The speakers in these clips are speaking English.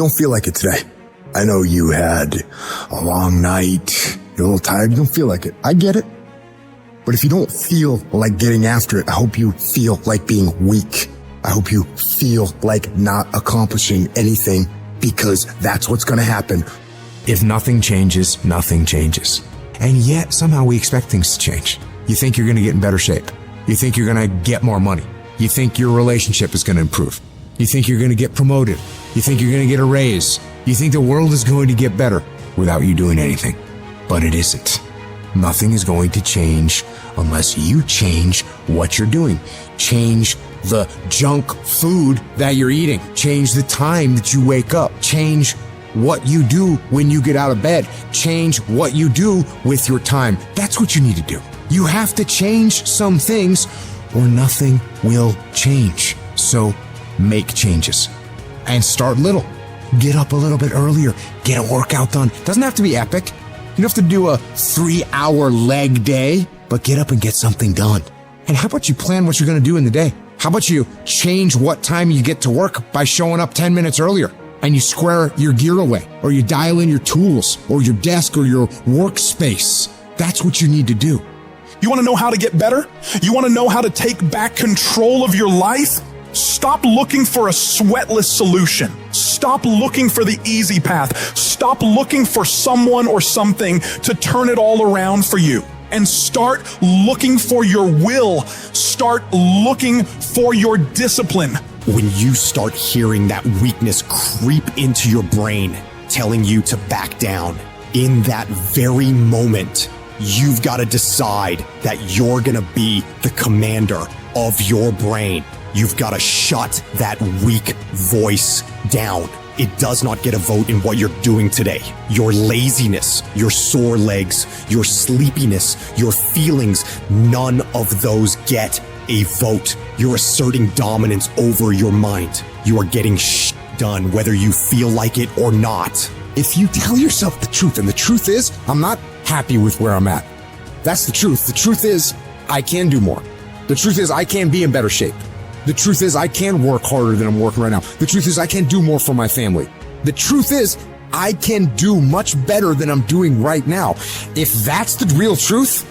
don't feel like it today. I know you had a long night. You're a little tired. You don't feel like it. I get it. But if you don't feel like getting after it, I hope you feel like being weak. I hope you feel like not accomplishing anything, because that's what's going to happen. If nothing changes, nothing changes. And yet somehow we expect things to change. You think you're going to get in better shape. You think you're going to get more money. You think your relationship is going to improve. You think you're going to get promoted. You think you're going to get a raise. You think the world is going to get better without you doing anything. But it isn't. Nothing is going to change unless you change what you're doing. Change the junk food that you're eating. Change the time that you wake up. Change what you do when you get out of bed. Change what you do with your time. That's what you need to do. You have to change some things or nothing will change. So make changes and start little. Get up a little bit earlier. Get a workout done. Doesn't have to be epic. You don't have to do a 3-hour leg day, but get up and get something done. And how about you plan what you're going to do in the day? How about you change what time you get to work by showing up 10 minutes earlier, and you square your gear away, or you dial in your tools or your desk or your workspace. That's what you need to do. You want to know how to get better? You want to know how to take back control of your life? Stop looking for a sweatless solution. Stop looking for the easy path. Stop looking for someone or something to turn it all around for you. And start looking for your will. Start looking for your discipline. When you start hearing that weakness creep into your brain, telling you to back down, in that very moment, you've got to decide that you're going to be the commander of your brain. You've got to shut that weak voice down. It does not get a vote in what you're doing today. Your laziness, your sore legs, your sleepiness, your feelings, none of those get a vote. You're asserting dominance over your mind. You are getting done whether you feel like it or not. If you tell yourself the truth, and the truth is, I'm not happy with where I'm at. That's the truth. The truth is, I can do more. The truth is, I can be in better shape. The truth is, I can work harder than I'm working right now. The truth is, I can do more for my family. The truth is, I can do much better than I'm doing right now. If that's the real truth,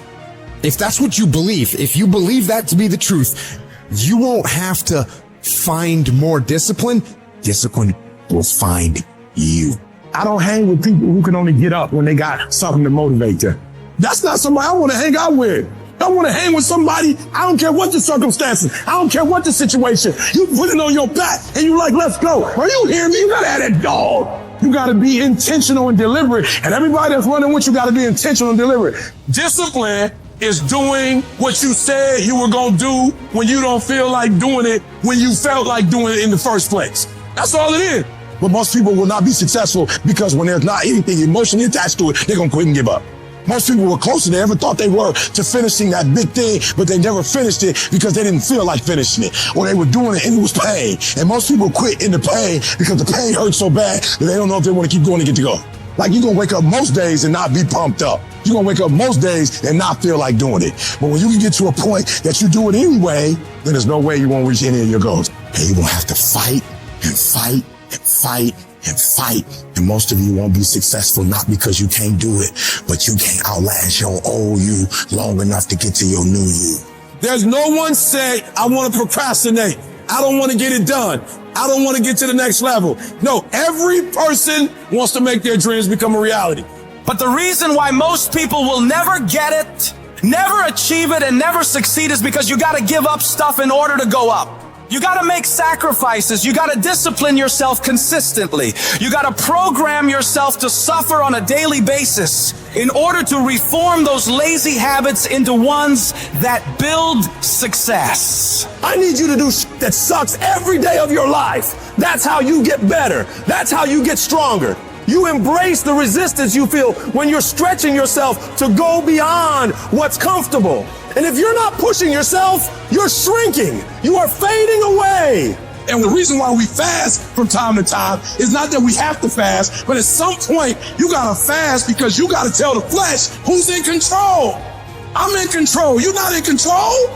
if that's what you believe, if you believe that to be the truth, you won't have to find more discipline. Discipline will find you. I don't hang with people who can only get up when they got something to motivate them. That's not somebody I want to hang out with. I want to hang with somebody, I don't care what the circumstances, I don't care what the situation. You put it on your back and you like, let's go. Are you hearing me? You gotta have that dog. You gotta be intentional and deliberate. And everybody that's running with you gotta be intentional and deliberate. Discipline is doing what you said you were gonna do when you don't feel like doing it, when you felt like doing it in the first place. That's all it is. But most people will not be successful because when there's not anything emotionally attached to it, they're gonna quit and give up. Most people were closer than they ever thought they were to finishing that big thing, but they never finished it because they didn't feel like finishing it, or they were doing it and it was pain. And most people quit in the pain because the pain hurts so bad that they don't know if they want to keep going to get to go. Like, you're going to wake up most days and not be pumped up. You're going to wake up most days and not feel like doing it. But when you can get to a point that you do it anyway, then there's no way you won't reach any of your goals. And you will have to fight and fight and fight and fight. And most of you won't be successful, not because you can't do it, but you can't outlast your old you long enough to get to your new you. There's no one say, I want to procrastinate. I don't want to get it done. I don't want to get to the next level. No, every person wants to make their dreams become a reality. But the reason why most people will never get it, never achieve it, and never succeed is because you got to give up stuff in order to go up. You got to make sacrifices. You got to discipline yourself consistently. You got to program yourself to suffer on a daily basis in order to reform those lazy habits into ones that build success. I need you to do that sucks every day of your life. That's how you get better. That's how you get stronger. You embrace the resistance you feel when you're stretching yourself to go beyond what's comfortable. And if you're not pushing yourself, you're shrinking. You are fading away. And the reason why we fast from time to time is not that we have to fast, but at some point you gotta fast because you gotta tell the flesh who's in control. I'm in control. You're not in control.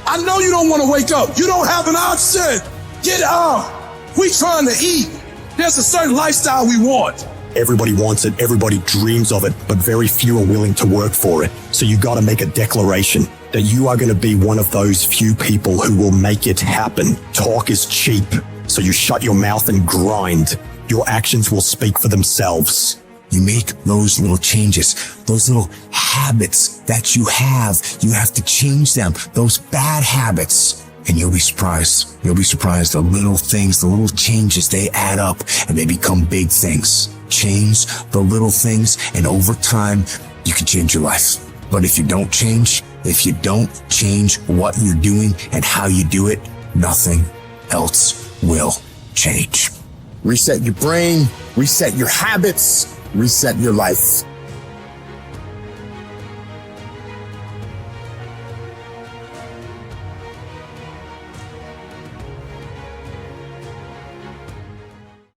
I know you don't want to wake up. You don't have an option. Get up. We trying to eat. There's a certain lifestyle we want. Everybody wants it, everybody dreams of it, but very few are willing to work for it. So you got to make a declaration that you are going to be one of those few people who will make it happen. Talk is cheap, so you shut your mouth and grind. Your actions will speak for themselves. You make those little changes, those little habits that you have to change them, those bad habits. And you'll be surprised. You'll be surprised. The little things, the little changes, they add up and they become big things. Change the little things, and over time, you can change your life. But if you don't change what you're doing and how you do it, nothing else will change. Reset your brain, reset your habits, reset your life.